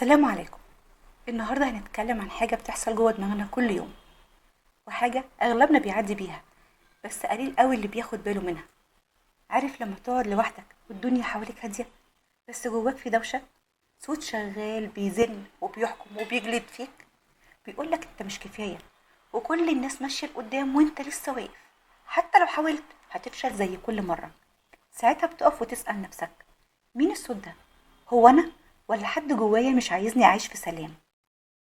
السلام عليكم. النهاردة هنتكلم عن حاجة بتحصل جوه دماغنا كل يوم، وحاجة أغلبنا بيعدي بيها، بس قليل قوي اللي بياخد باله منها. عارف لما تقعد لوحدك والدنيا حواليك هادية، بس جواك في دوشة، صوت شغال بيزن وبيحكم وبيجلد فيك، بيقولك انت مش كفاية، وكل الناس ماشية لقدام وانت لسه واقف. حتى لو حاولت هتفشل زي كل مرة. ساعتها بتقف وتسأل نفسك، مين الصوت ده؟ هو أنا؟ ولا حد جوايا مش عايزني أعيش في سلام؟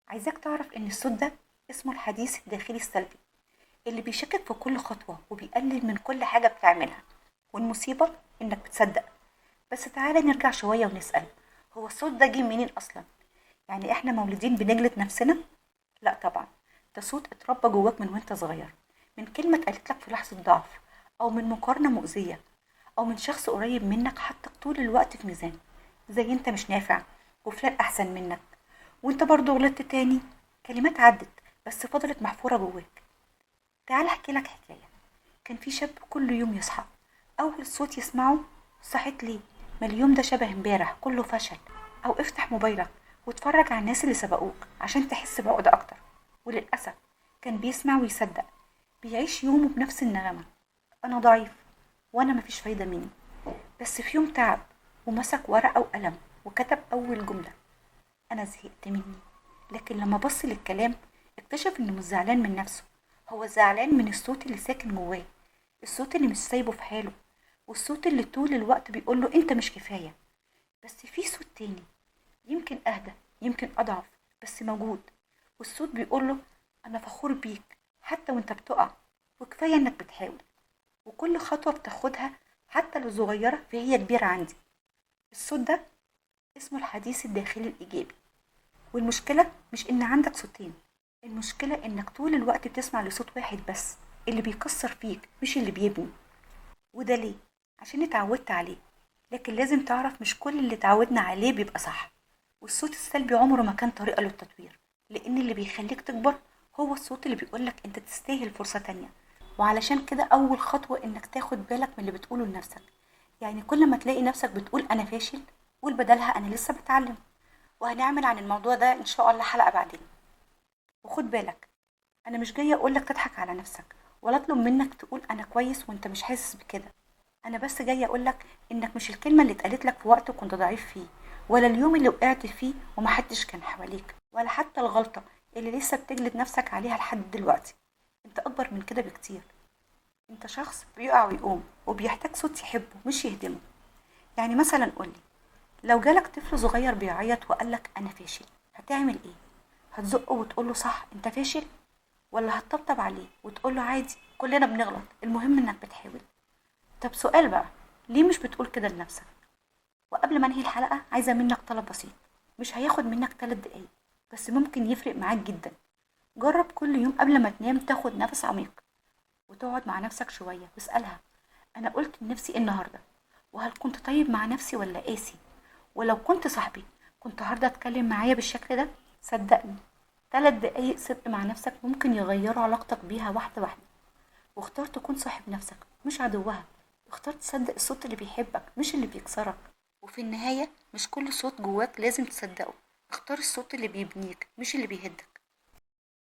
عايزاك تعرف إن الصوت ده اسمه الحديث الداخلي السلبي، اللي بيشكك في كل خطوة وبيقلل من كل حاجة بتعملها. والمصيبة إنك بتصدق. بس تعالى نرجع شوية ونسأل، هو الصوت ده جه منين أصلا؟ يعني إحنا مولودين بنجلد نفسنا؟ لا طبعا. ده صوت اتربى جواك من وانت صغير، من كلمة اتقالت لك في لحظة ضعف، أو من مقارنة مؤذية، أو من شخص قريب منك حطك طول الوقت في ميزان، زي انت مش نافع وفلان أحسن منك، وانت برضو غلطت تاني. كلمات عدت بس فضلت محفورة جواك. تعال احكي لك حكاية. كان في شاب كل يوم يصحى، أول صوت يسمعه، صحيت ليه؟ ما اليوم ده شبه امبارح كله فشل. أو افتح موبايلك واتفرج على الناس اللي سبقوك عشان تحس بعقدة أكتر. وللأسف كان بيسمع ويصدق، بيعيش يومه بنفس النغمة: أنا ضعيف، وأنا مفيش فايدة مني. بس في يوم تعب ومسك ورقة وقلم وكتب أول جملة: أنا زهقت مني. لكن لما بص للكلام اكتشف إنه مش زعلان من نفسه، هو زعلان من الصوت اللي ساكن جواه، الصوت اللي مش سايبه في حاله، والصوت اللي طول الوقت بيقوله أنت مش كفاية. بس في صوت تاني، يمكن أهدى، يمكن أضعف، بس موجود. والصوت بيقوله: أنا فخور بيك حتى وأنت بتقع، وكفاية إنك بتحاول، وكل خطوة بتاخدها حتى لو صغيرة فهي كبيرة عندي. الصوت ده اسمه الحديث الداخلي الإيجابي. والمشكلة مش إن عندك صوتين، المشكلة إنك طول الوقت بتسمع لصوت واحد بس، اللي بيكسر فيك مش اللي بيبني. وده ليه؟ عشان اتعودت عليه. لكن لازم تعرف مش كل اللي اتعودنا عليه بيبقى صح. والصوت السلبي عمره ما كان طريقة للتطوير، لأن اللي بيخليك تكبر هو الصوت اللي بيقولك انت تستاهل فرصة تانية. وعلشان كده أول خطوة إنك تاخد بالك من اللي بتقوله لنفسك. يعني كل ما تلاقي نفسك بتقول أنا فاشل، قول بدلها أنا لسه بتعلم. وهنعمل عن الموضوع ده إن شاء الله حلقة بعدين. وخد بالك، أنا مش جاية أقولك تضحك على نفسك، ولا أطلب منك تقول أنا كويس وأنت مش حاسس بكده. أنا بس جاية أقولك إنك مش الكلمة اللي اتقالت لك في وقت كنت ضعيف فيه، ولا اليوم اللي وقعت فيه ومحدش كان حواليك، ولا حتى الغلطة اللي لسه بتجلد نفسك عليها لحد دلوقتي. أنت أكبر من كده بكتير. أنت شخص بيقع ويقوم وبيحتاج صوت يحبه مش يهدمه. يعني مثلا قولي، لو جالك طفل صغير بيعيط وقالك أنا فاشل، هتعمل إيه؟ هتزقه وتقوله صح أنت فاشل؟ ولا هتطبطب عليه وتقوله عادي كلنا بنغلط المهم إنك بتحاول؟ طب سؤال بقى، ليه مش بتقول كده لنفسك؟ وقبل ما انهي الحلقة عايزة منك طلب بسيط، مش هياخد منك 3 دقايق، بس ممكن يفرق معاك جدا. جرب كل يوم قبل ما تنام تاخد نفس عميق، وتقعد مع نفسك شوية واسألها: أنا قلت لنفسي إيه النهاردة؟ وهل كنت طيب مع نفسي ولا قاسي؟ ولو كنت صاحبي كنت هرضى أتكلم معايا بالشكل ده؟ صدقني، 3 دقايق صدق مع نفسك ممكن يغيروا علاقتك بيها واحدة واحدة. واختار تكون صاحب نفسك مش عدوها. اختار تصدق الصوت اللي بيحبك مش اللي بيكسرك. وفي النهاية مش كل صوت جواك لازم تصدقه. اختار الصوت اللي بيبنيك مش اللي بيهدك.